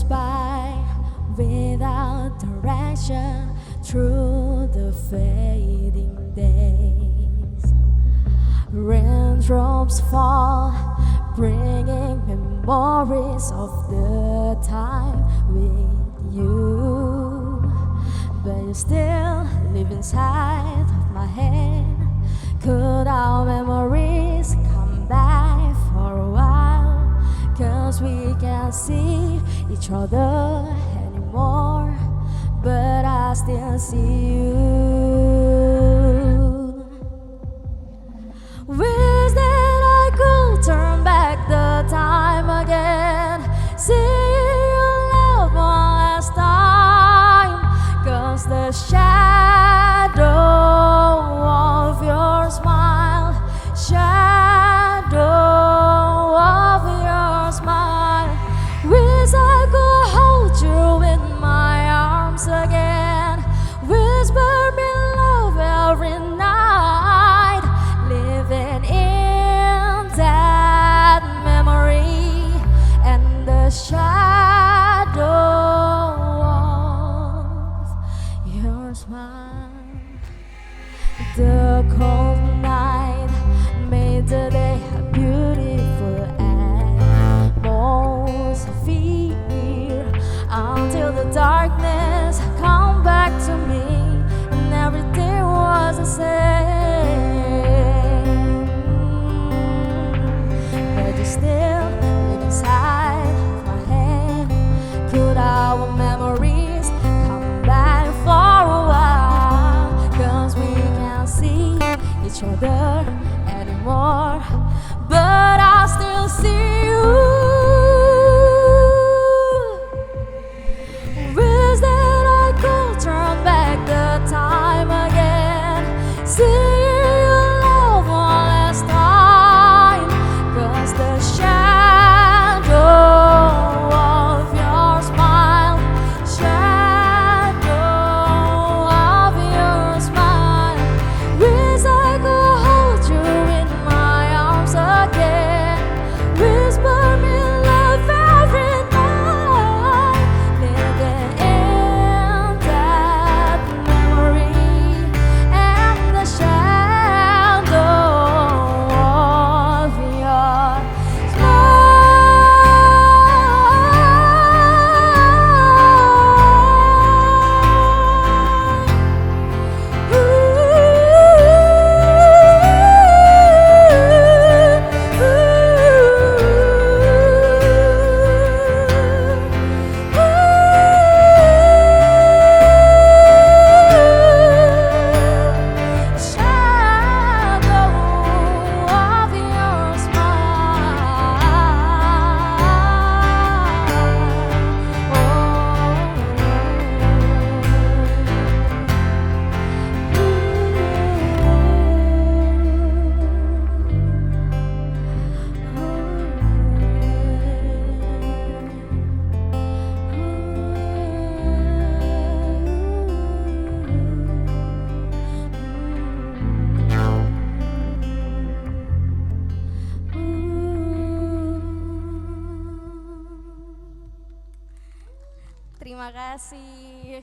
goes by without direction through the fading days. Raindrops fall, bringing memories of the time with you. But you still live inside of my head. Could our memories come back for a while? 'Cause we can't see each other anymore, but I still see you. Wish that I could turn back the time again, see your love one last time. 'Cause the shadow of your smile, shadow of your smile. Wish I could hold you in my arms again, whisper me love every night, living in that memory and the shadow of your smile. The cold night made the day a beautiful atmosphere, until the darkness come back to me and everything was the same. But you still live inside my head. Could our memories come back for a while? 'Cause we can't see each other anymore, but I still see you. Wish that I could turn back the time again, see your love one last time. 'Cause the shadow of your smile, shadow of your smile. Wish I could hold you in my arms again, whisper me love every night, living in that memory and the shadow of your Terima kasih.